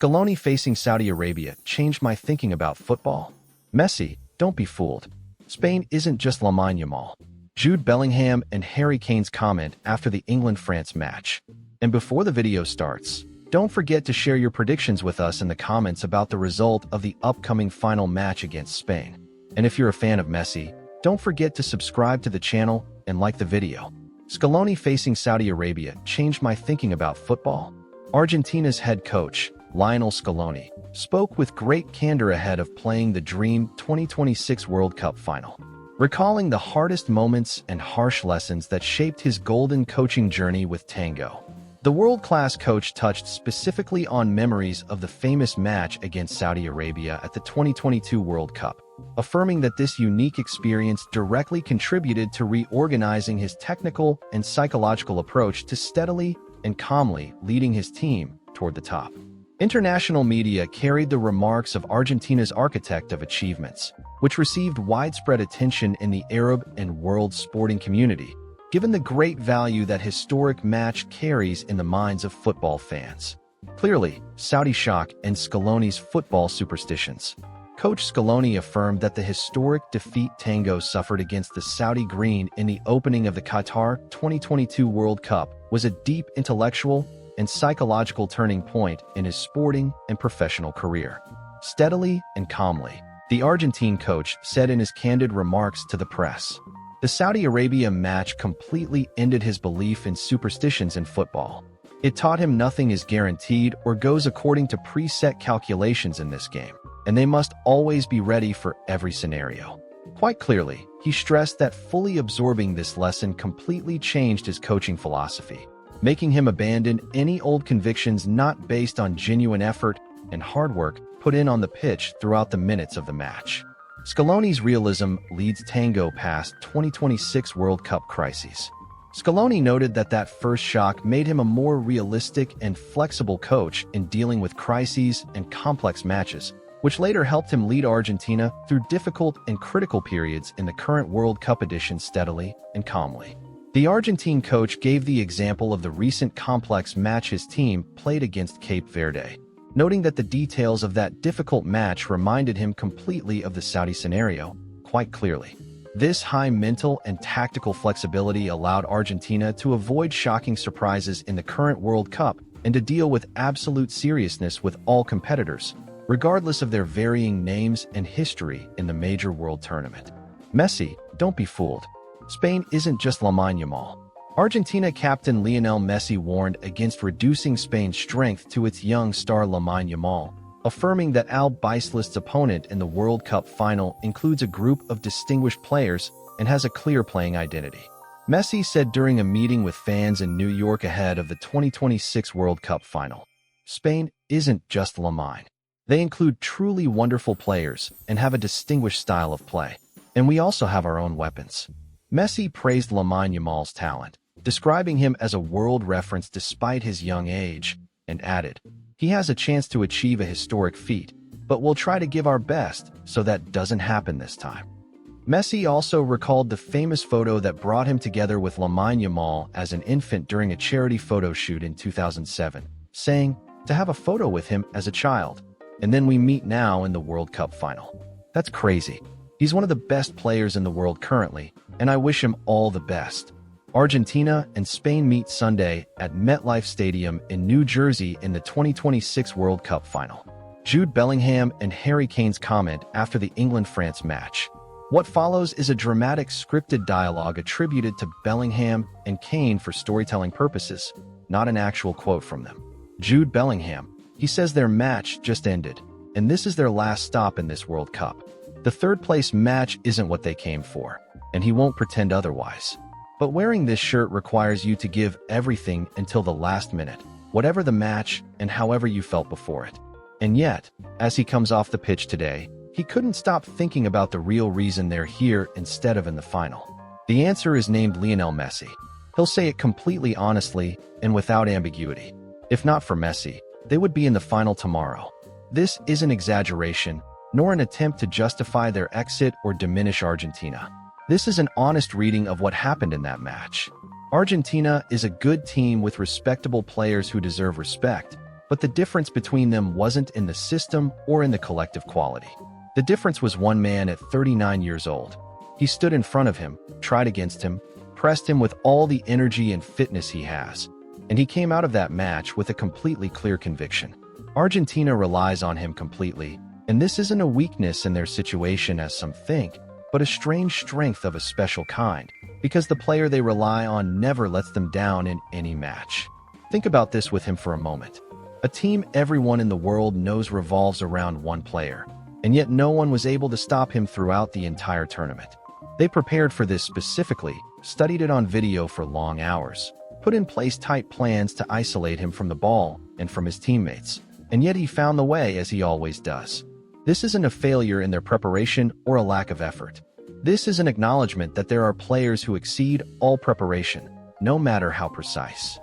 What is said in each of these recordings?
Scaloni facing Saudi Arabia changed my thinking about football. Messi, don't be fooled. Spain isn't just Lamine Yamal. Jude Bellingham and Harry Kane's comment after the England-France match. And before the video starts, don't forget to share your predictions with us in the comments about the result of the upcoming final match against Spain. And if you're a fan of Messi, don't forget to subscribe to the channel and like the video. Scaloni facing Saudi Arabia changed my thinking about football. Argentina's head coach, Lionel Scaloni, spoke with great candor ahead of playing the Dream 2026 World Cup final, recalling the hardest moments and harsh lessons that shaped his golden coaching journey with Tango. The world-class coach touched specifically on memories of the famous match against Saudi Arabia at the 2022 World Cup, affirming that this unique experience directly contributed to reorganizing his technical and psychological approach to steadily and calmly leading his team toward the top. International media carried the remarks of Argentina's architect of achievements, which received widespread attention in the Arab and world sporting community, given the great value that historic match carries in the minds of football fans. Clearly, Saudi shock and Scaloni's football superstitions. Coach Scaloni affirmed that the historic defeat Tango suffered against the Saudi Green in the opening of the Qatar 2022 World Cup was a deep intellectual and psychological turning point in his sporting and professional career. Steadily and calmly, the Argentine coach said in his candid remarks to the press, "The Saudi Arabia match completely ended his belief in superstitions in football. It taught him nothing is guaranteed or goes according to preset calculations in this game, and they must always be ready for every scenario." Quite clearly, he stressed that fully absorbing this lesson completely changed his coaching philosophy, making him abandon any old convictions not based on genuine effort and hard work put in on the pitch throughout the minutes of the match. Scaloni's realism leads Tango past 2026 World Cup crises. Scaloni noted that first shock made him a more realistic and flexible coach in dealing with crises and complex matches, which later helped him lead Argentina through difficult and critical periods in the current World Cup edition steadily and calmly. The Argentine coach gave the example of the recent complex match his team played against Cape Verde, noting that the details of that difficult match reminded him completely of the Saudi scenario, quite clearly. This high mental and tactical flexibility allowed Argentina to avoid shocking surprises in the current World Cup and to deal with absolute seriousness with all competitors, regardless of their varying names and history in the major world tournament. Messi, don't be fooled. Spain isn't just Lamine Yamal. Argentina captain Lionel Messi warned against reducing Spain's strength to its young star Lamine Yamal, affirming that Al Bicelist's opponent in the World Cup final includes a group of distinguished players and has a clear playing identity. Messi said during a meeting with fans in New York ahead of the 2026 World Cup final, "Spain isn't just Lamine. They include truly wonderful players and have a distinguished style of play. And we also have our own weapons." Messi praised Lamine Yamal's talent, describing him as a world reference despite his young age, and added, "He has a chance to achieve a historic feat, but we'll try to give our best so that doesn't happen this time." Messi also recalled the famous photo that brought him together with Lamine Yamal as an infant during a charity photo shoot in 2007, saying, "To have a photo with him as a child, and then we meet now in the World Cup final. That's crazy. He's one of the best players in the world currently, and I wish him all the best." Argentina and Spain meet Sunday at MetLife Stadium in New Jersey in the 2026 World Cup final. Jude Bellingham and Harry Kane's comment after the England-France match. What follows is a dramatic scripted dialogue attributed to Bellingham and Kane for storytelling purposes, not an actual quote from them. Jude Bellingham, he says their match just ended, and this is their last stop in this World Cup. The third-place match isn't what they came for, and he won't pretend otherwise. But wearing this shirt requires you to give everything until the last minute, whatever the match and however you felt before it. And yet, as he comes off the pitch today, he couldn't stop thinking about the real reason they're here instead of in the final. The answer is named Lionel Messi. He'll say it completely honestly and without ambiguity. If not for Messi, they would be in the final tomorrow. This isn't exaggeration, nor an attempt to justify their exit or diminish Argentina. This is an honest reading of what happened in that match. Argentina is a good team with respectable players who deserve respect, But the difference between them wasn't in the system or in the collective quality. The difference was one man at 39 years old. He stood in front of him, tried against him, pressed him with all the energy and fitness he has. And he came out of that match with a completely clear conviction. Argentina relies on him completely, and this isn't a weakness in their situation as some think, but a strange strength of a special kind, because the player they rely on never lets them down in any match. Think about this with him for a moment. A team everyone in the world knows revolves around one player, and yet no one was able to stop him throughout the entire tournament. They prepared for this specifically, studied it on video for long hours, put in place tight plans to isolate him from the ball and from his teammates, and yet he found the way as he always does. This isn't a failure in their preparation or a lack of effort. This is an acknowledgement that there are players who exceed all preparation, no matter how precise.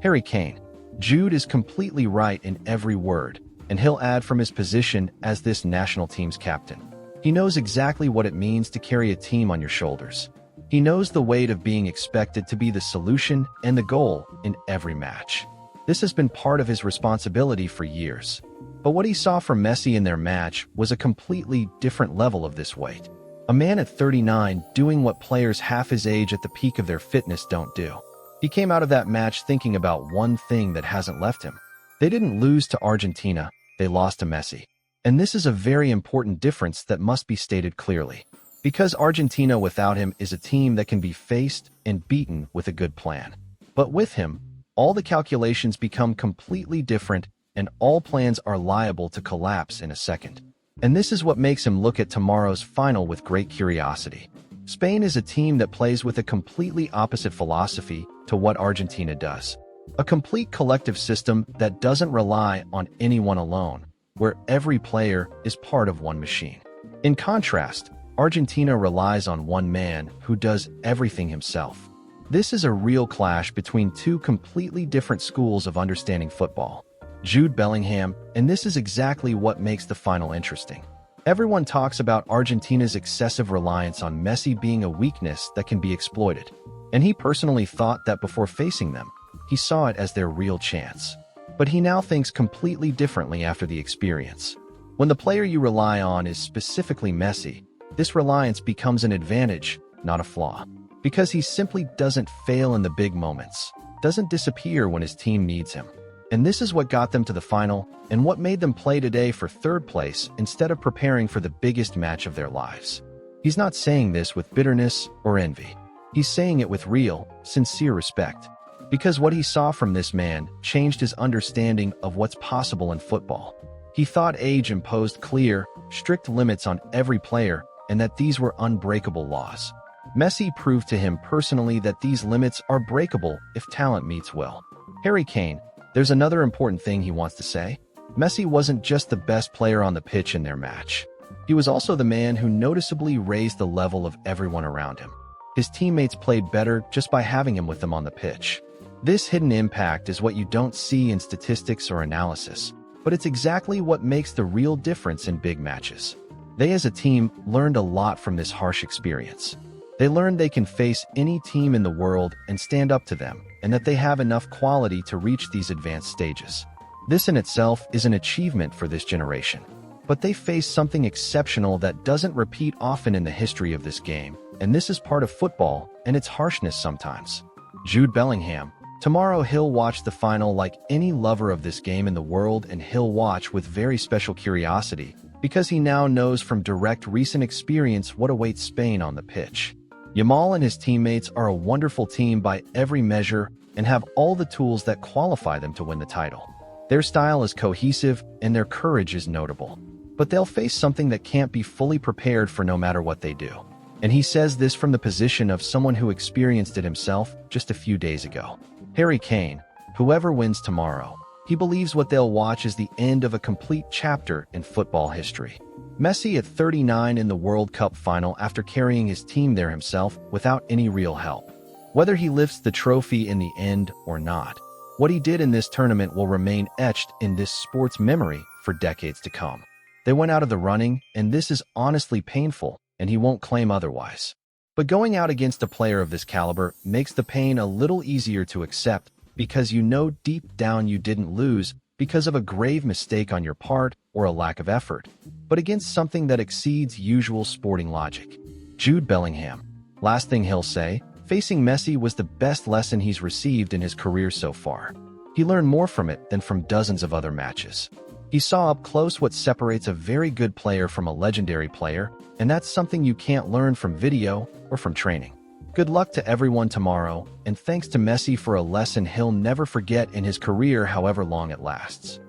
Harry Kane. Jude is completely right in every word, and he'll add from his position as this national team's captain. He knows exactly what it means to carry a team on your shoulders. He knows the weight of being expected to be the solution and the goal in every match. This has been part of his responsibility for years. But what he saw from Messi in their match was a completely different level of this weight. A man at 39 doing what players half his age at the peak of their fitness don't do. He came out of that match thinking about one thing that hasn't left him. They didn't lose to Argentina, they lost to Messi. And this is a very important difference that must be stated clearly. Because Argentina without him is a team that can be faced and beaten with a good plan. But with him, all the calculations become completely different and all plans are liable to collapse in a second. And this is what makes him look at tomorrow's final with great curiosity. Spain is a team that plays with a completely opposite philosophy to what Argentina does. A complete collective system that doesn't rely on anyone alone, where every player is part of one machine. In contrast, Argentina relies on one man who does everything himself. This is a real clash between two completely different schools of understanding football. Jude Bellingham, and this is exactly what makes the final interesting. Everyone talks about Argentina's excessive reliance on Messi being a weakness that can be exploited. And he personally thought that before facing them, he saw it as their real chance. But he now thinks completely differently after the experience. When the player you rely on is specifically Messi, this reliance becomes an advantage, not a flaw. Because he simply doesn't fail in the big moments, doesn't disappear when his team needs him. And this is what got them to the final, and what made them play today for third place instead of preparing for the biggest match of their lives. He's not saying this with bitterness or envy. He's saying it with real, sincere respect. Because what he saw from this man changed his understanding of what's possible in football. He thought age imposed clear, strict limits on every player, and that these were unbreakable laws. Messi proved to him personally that these limits are breakable if talent meets will. Harry Kane. There's another important thing he wants to say. Messi wasn't just the best player on the pitch in their match. He was also the man who noticeably raised the level of everyone around him. His teammates played better just by having him with them on the pitch. This hidden impact is what you don't see in statistics or analysis, but it's exactly what makes the real difference in big matches. They as a team learned a lot from this harsh experience. They learned they can face any team in the world and stand up to them, and that they have enough quality to reach these advanced stages. This in itself is an achievement for this generation. But they face something exceptional that doesn't repeat often in the history of this game, and this is part of football and its harshness sometimes. Jude Bellingham. Tomorrow he'll watch the final like any lover of this game in the world, and he'll watch with very special curiosity because he now knows from direct recent experience what awaits Spain on the pitch. Yamal and his teammates are a wonderful team by every measure and have all the tools that qualify them to win the title. Their style is cohesive and their courage is notable. But they'll face something that can't be fully prepared for no matter what they do. And he says this from the position of someone who experienced it himself just a few days ago. Harry Kane. Whoever wins tomorrow, he believes what they'll watch is the end of a complete chapter in football history. Messi at 39 in the World Cup final after carrying his team there himself without any real help. Whether he lifts the trophy in the end or not, what he did in this tournament will remain etched in this sport's memory for decades to come. They went out of the running, and this is honestly painful, and he won't claim otherwise. But going out against a player of this caliber makes the pain a little easier to accept because you know deep down you didn't lose, because of a grave mistake on your part or a lack of effort, but against something that exceeds usual sporting logic. Jude Bellingham. Last thing he'll say, facing Messi was the best lesson he's received in his career so far. He learned more from it than from dozens of other matches. He saw up close what separates a very good player from a legendary player, and that's something you can't learn from video or from training. Good luck to everyone tomorrow, and thanks to Messi for a lesson he'll never forget in his career, however long it lasts.